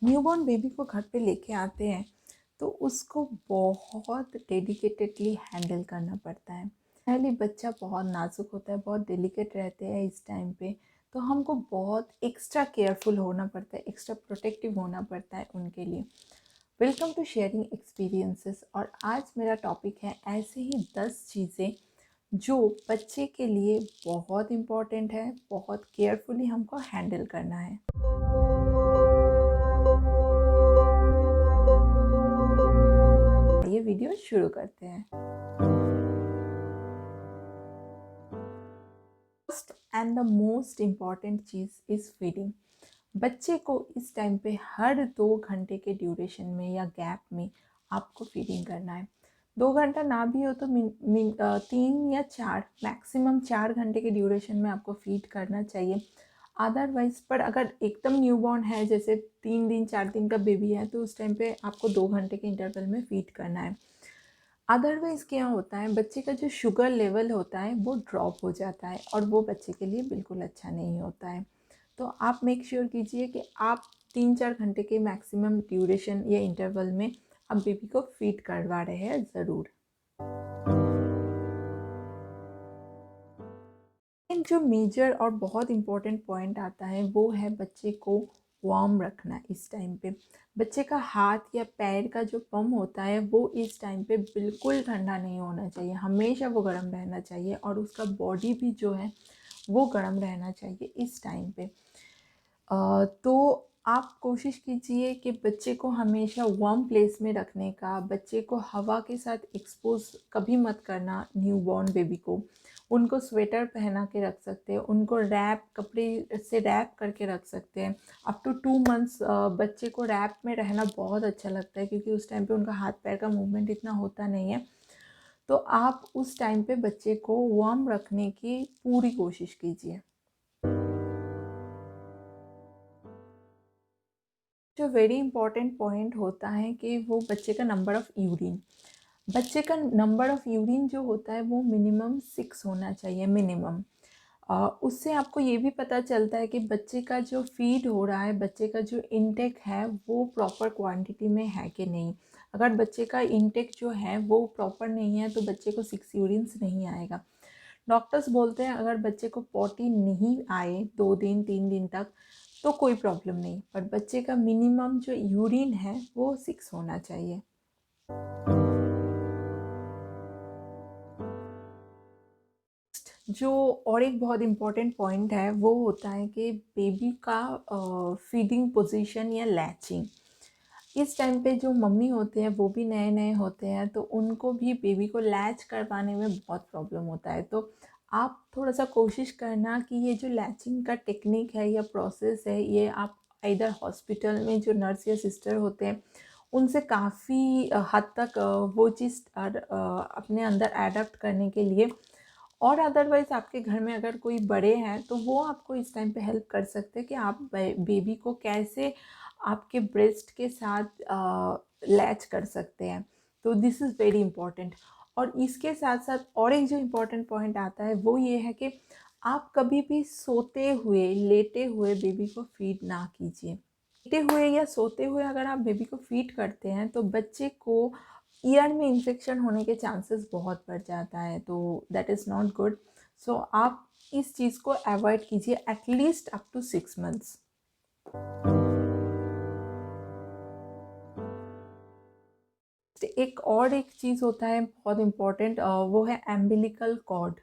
Newborn baby को घर पे लेके आते हैं तो उसको बहुत डेडिकेटेडली हैंडल करना पड़ता है। पहले बच्चा बहुत नाजुक होता है, बहुत डेलिकेट रहते हैं इस टाइम पे, तो हमको बहुत एक्स्ट्रा केयरफुल होना पड़ता है, एक्स्ट्रा प्रोटेक्टिव होना पड़ता है उनके लिए। Welcome to sharing experiences. और आज मेरा टॉपिक है ऐसे ही 10 चीज़ें जो बच्चे के लिए बहुत इम्पॉर्टेंट है, बहुत केयरफुली हमको हैंडल करना है। ये वीडियो शुरू करते हैं। First and the most important cheese is feeding. बच्चे को इस टाइम पे हर 2 घंटे के ड्यूरेशन में या गैप में आपको फीडिंग करना है। 2 घंटा ना भी हो तो 3 या 4, मैक्सिमम 4 घंटे के ड्यूरेशन में आपको फीड करना चाहिए। अदरवाइज पर अगर एकदम न्यूबॉर्न है, जैसे 3 दिन 4 दिन का बेबी है, तो उस टाइम पे आपको 2 घंटे के इंटरवल में फीड करना है। अदरवाइज़ क्या होता है, बच्चे का जो शुगर लेवल होता है वो ड्रॉप हो जाता है और वो बच्चे के लिए बिल्कुल अच्छा नहीं होता है। तो आप मेक श्योर कीजिए कि आप 3-4 घंटे के मैक्सिमम ड्यूरेशन या इंटरवल में आप बेबी को फीड करवा रहे हैं ज़रूर। जो मेजर और बहुत इम्पोर्टेंट पॉइंट आता है वो है बच्चे को वार्म रखना। इस टाइम पे बच्चे का हाथ या पैर का जो पम होता है वो इस टाइम पे बिल्कुल ठंडा नहीं होना चाहिए, हमेशा वो गर्म रहना चाहिए। और उसका बॉडी भी जो है वो गर्म रहना चाहिए इस टाइम पे। तो आप कोशिश कीजिए कि बच्चे को हमेशा वार्म प्लेस में रखने का। बच्चे को हवा के साथ एक्सपोज कभी मत करना न्यूबॉर्न बेबी को। उनको स्वेटर पहना के रख सकते हैं, उनको रैप कपड़े से रैप करके रख सकते हैं। अप टू 2 मंथ्स बच्चे को रैप में रहना बहुत अच्छा लगता है, क्योंकि उस टाइम पे उनका हाथ पैर का मूवमेंट इतना होता नहीं है। तो आप उस टाइम पे बच्चे को वार्म रखने की पूरी कोशिश कीजिए। जो वेरी इंपॉर्टेंट पॉइंट होता है कि वो बच्चे का नंबर ऑफ़ यूरिन। बच्चे का नंबर ऑफ़ यूरिन जो होता है वो मिनिमम 6 होना चाहिए, मिनिमम। उससे आपको ये भी पता चलता है कि बच्चे का जो फ़ीड हो रहा है, बच्चे का जो इनटेक है वो प्रॉपर क्वांटिटी में है कि नहीं। अगर बच्चे का इनटेक जो है वो प्रॉपर नहीं है तो बच्चे को 6 यूरिन्स नहीं आएगा। डॉक्टर्स बोलते हैं अगर बच्चे को पॉटी नहीं आए 2 दिन 3 दिन तक तो कोई प्रॉब्लम नहीं, पर बच्चे का मिनिमम जो यूरिन है वो 6 होना चाहिए। जो और एक बहुत इम्पॉर्टेंट पॉइंट है वो होता है कि बेबी का फीडिंग पोजीशन या लैचिंग। इस टाइम पे जो मम्मी होते हैं वो भी नए नए होते हैं, तो उनको भी बेबी को लैच करवाने में बहुत प्रॉब्लम होता है। तो आप थोड़ा सा कोशिश करना कि ये जो लैचिंग का टेक्निक है या प्रोसेस है, ये आप इधर हॉस्पिटल में जो नर्स या सिस्टर होते हैं उनसे काफ़ी हद तक वो चीज़ अपने अंदर एडप्ट करने के लिए। और अदरवाइज़ आपके घर में अगर कोई बड़े हैं तो वो आपको इस टाइम पे हेल्प कर सकते हैं कि आप बेबी को कैसे आपके ब्रेस्ट के साथ लैच कर सकते हैं। तो दिस इज़ वेरी इंपॉर्टेंट। और इसके साथ साथ और एक जो इम्पोर्टेंट पॉइंट आता है वो ये है कि आप कभी भी सोते हुए लेटे हुए बेबी को फीड ना कीजिए। लेटे हुए या सोते हुए अगर आप बेबी को फीड करते हैं तो बच्चे को ईयर में इन्फेक्शन होने के चांसेस बहुत बढ़ जाता है, तो दैट इज़ नॉट गुड। सो आप इस चीज़ को अवॉइड कीजिए एटलीस्ट अप टू 6 मंथ्स। एक चीज़ होता है बहुत इम्पॉर्टेंट, वो है एम्बिलिकल कॉर्ड।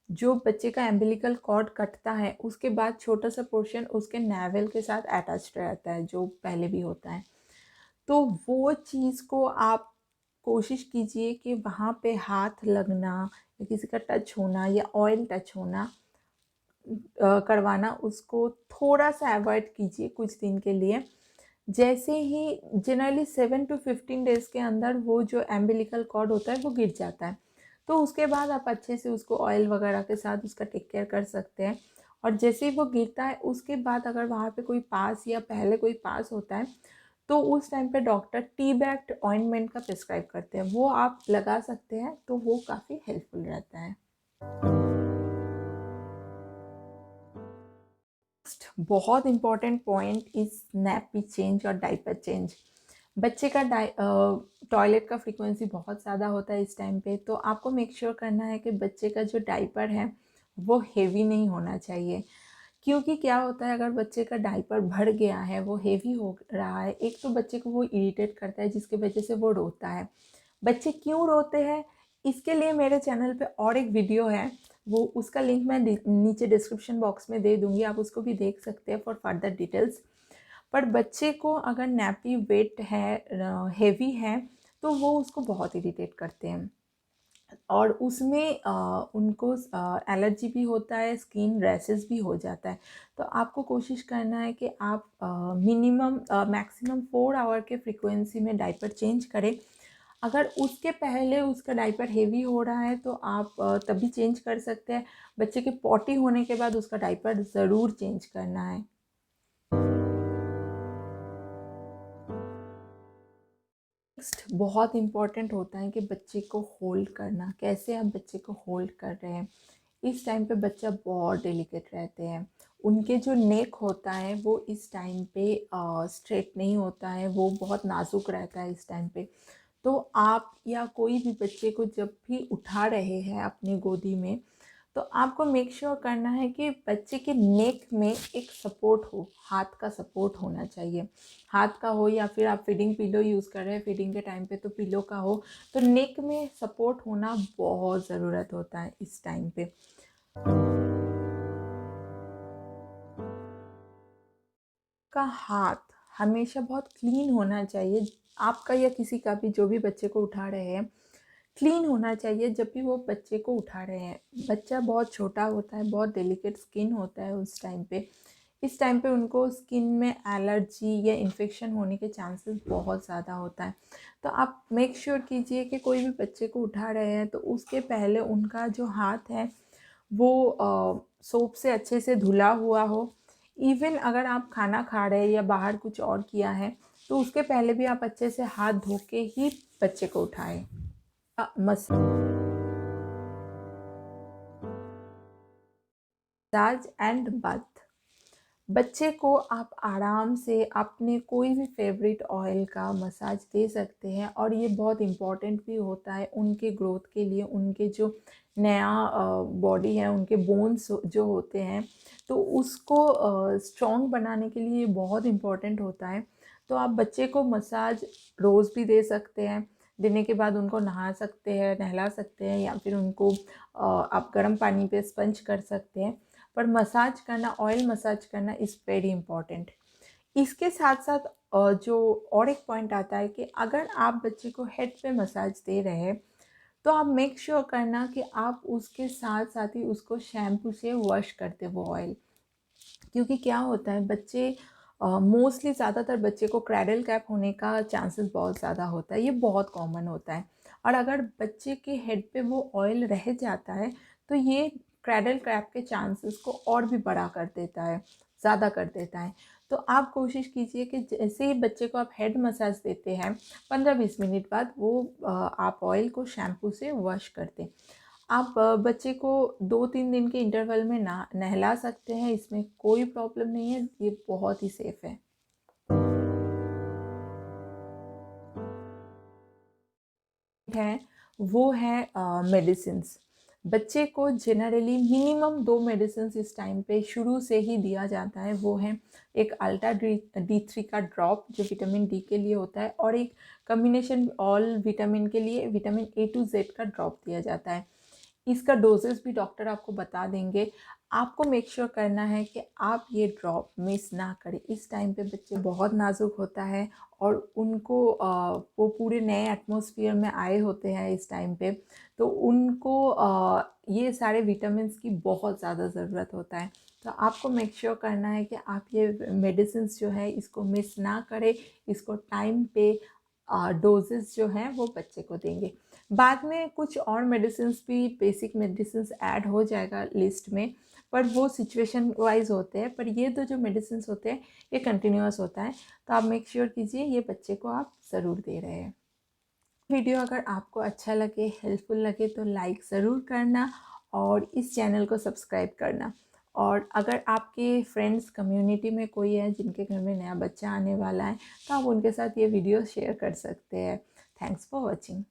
जो बच्चे का एम्बिलिकल कॉर्ड कटता है उसके बाद छोटा सा पोर्शन उसके नेवल के साथ अटैच्ड रहता है, जो पहले भी होता है। तो वो चीज़ को आप कोशिश कीजिए कि वहाँ पे हाथ लगना या किसी का टच होना या ऑयल टच होना करवाना उसको थोड़ा सा अवॉइड कीजिए कुछ दिन के लिए। जैसे ही जनरली 7 to 15 डेज़ के अंदर वो जो एम्बिलिकल कॉर्ड होता है वो गिर जाता है, तो उसके बाद आप अच्छे से उसको ऑयल वगैरह के साथ उसका टेक केयर कर सकते हैं। और जैसे ही वो गिरता है उसके बाद अगर वहाँ पे कोई पास या पहले कोई पास होता है तो उस टाइम पे डॉक्टर टी बैक्ट ऑइंटमेंट का प्रिस्क्राइब करते हैं, वो आप लगा सकते हैं, तो वो काफ़ी हेल्पफुल रहता है। बहुत important point is nappy change और डायपर चेंज। बच्चे का टॉयलेट का फ्रीक्वेंसी बहुत ज़्यादा होता है इस टाइम पे, तो आपको मेक श्योर करना है कि बच्चे का जो डायपर है वो हेवी नहीं होना चाहिए। क्योंकि क्या होता है, अगर बच्चे का डायपर भर गया है, वो हेवी हो रहा है, एक तो बच्चे को वो इरिटेट करता है जिसकी वजह से वो रोता है। बच्चे क्यों रोते हैं, इसके लिए मेरे चैनल पे और एक वीडियो है, वो उसका लिंक मैं नीचे डिस्क्रिप्शन बॉक्स में दे दूँगी, आप उसको भी देख सकते हैं फॉर फर्दर डिटेल्स। पर बच्चे को अगर नैपी वेट है, हेवी है, तो वो उसको बहुत इरिटेट करते हैं और उसमें उनको एलर्जी भी होता है, स्किन रैशेस भी हो जाता है। तो आपको कोशिश करना है कि आप मिनिमम मैक्सिमम 4 आवर के फ्रीक्वेंसी में डायपर चेंज करें। अगर उसके पहले उसका डायपर हेवी हो रहा है तो आप तभी चेंज कर सकते हैं। बच्चे के पॉटी होने के बाद उसका डायपर ज़रूर चेंज करना है। नेक्स्ट बहुत इम्पॉर्टेंट होता है कि बच्चे को होल्ड करना। कैसे आप बच्चे को होल्ड कर रहे हैं। इस टाइम पे बच्चा बहुत डेलिकेट रहते हैं। उनके जो नेक होता है वो इस टाइम पे स्ट्रेट नहीं होता है, वो बहुत नाजुक रहता है इस टाइम पे। तो आप या कोई भी बच्चे को जब भी उठा रहे हैं अपनी गोदी में, तो आपको मेक श्योर करना है कि बच्चे के नेक में एक सपोर्ट हो, हाथ का सपोर्ट होना चाहिए। हाथ का हो या फिर आप फीडिंग पिलो यूज़ कर रहे हैं फीडिंग के टाइम पे तो पिलो का हो। तो नेक में सपोर्ट होना बहुत ज़रूरत होता है इस टाइम पे। का हाथ हमेशा बहुत क्लीन होना चाहिए। आपका या किसी का भी, जो भी बच्चे को उठा रहे हैं, क्लीन होना चाहिए जब भी वो बच्चे को उठा रहे हैं। बच्चा बहुत छोटा होता है, बहुत डेलिकेट स्किन होता है उस टाइम पे। इस टाइम पे उनको स्किन में एलर्जी या इन्फेक्शन होने के चांसेस बहुत ज़्यादा होता है। तो आप मेक श्योर कीजिए कि कोई भी बच्चे को उठा रहे हैं तो उसके पहले उनका जो हाथ है वो सोप से अच्छे से धुला हुआ हो। इवन अगर आप खाना खा रहे हैं या बाहर कुछ और किया है तो उसके पहले भी आप अच्छे से हाथ धो के ही बच्चे को उठाएं। Massage and bath. बच्चे को आप आराम से अपने कोई भी फेवरेट ऑयल का मसाज दे सकते हैं और ये बहुत इम्पॉर्टेंट भी होता है उनके ग्रोथ के लिए। उनके जो नया बॉडी है, उनके बोन्स जो होते हैं, तो उसको स्ट्रॉन्ग बनाने के लिए ये बहुत इम्पॉर्टेंट होता है। तो आप बच्चे को मसाज रोज़ भी दे सकते हैं। देने के बाद उनको नहा सकते हैं, नहला सकते हैं, या फिर उनको आप गर्म पानी पे स्पंज कर सकते हैं। पर मसाज करना, ऑयल मसाज करना इज़ वेरी इम्पॉर्टेंट। इसके साथ साथ जो और एक पॉइंट आता है कि अगर आप बच्चे को हेड पे मसाज दे रहे हैं तो आप मेक श्योर करना कि आप उसके साथ साथ ही उसको शैम्पू से वॉश करते वो ऑयल। क्योंकि क्या होता है, बच्चे मोस्टली ज़्यादातर बच्चे को क्रैडल कैप होने का चांसेस बहुत ज़्यादा होता है, ये बहुत कॉमन होता है। और अगर बच्चे के हेड पे वो ऑयल रह जाता है तो ये क्रैडल कैप के चांसेस को और भी बड़ा कर देता है, ज़्यादा कर देता है। तो आप कोशिश कीजिए कि जैसे ही बच्चे को आप हेड मसाज देते हैं 15-20 मिनट बाद वो आप ऑयल को शैम्पू से वॉश कर दें। आप बच्चे को 2-3 दिन के इंटरवल में ना नहला सकते हैं, इसमें कोई प्रॉब्लम नहीं है, ये बहुत ही सेफ़ है। है वो है मेडिसिन्स। बच्चे को जनरली मिनिमम 2 मेडिसिन्स इस टाइम पे शुरू से ही दिया जाता है। वो है एक अल्ट्रा D3 का ड्रॉप जो विटामिन डी के लिए होता है, और एक कॉम्बिनेशन ऑल विटामिन के लिए विटामिन A to Z का ड्रॉप दिया जाता है। इसका डोजेस भी डॉक्टर आपको बता देंगे। आपको मेक श्योर करना है कि आप ये ड्रॉप मिस ना करें। इस टाइम पे बच्चे बहुत नाजुक होता है और उनको वो पूरे नए एटमॉस्फेयर में आए होते हैं इस टाइम पे, तो उनको ये सारे विटामिन्स की बहुत ज़्यादा ज़रूरत होता है। तो आपको मेक श्योर करना है कि आप ये मेडिसिन्स जो है इसको मिस ना करें, इसको टाइम पे डोजेस जो हैं वो बच्चे को देंगे। बाद में कुछ और मेडिसिन्स भी, बेसिक मेडिसिन्स ऐड हो जाएगा लिस्ट में, पर वो सिचुएशन वाइज होते हैं। पर ये 2 जो मेडिसिन्स होते हैं ये कंटिन्यूअस होता है। तो आप मेक श्योर कीजिए ये बच्चे को आप ज़रूर दे रहे हैं। वीडियो अगर आपको अच्छा लगे, हेल्पफुल लगे तो लाइक ज़रूर करना और इस चैनल को सब्सक्राइब करना। और अगर आपके फ्रेंड्स कम्युनिटी में कोई है जिनके घर में नया बच्चा आने वाला है तो आप उनके साथ ये वीडियो शेयर कर सकते हैं। Thanks for watching.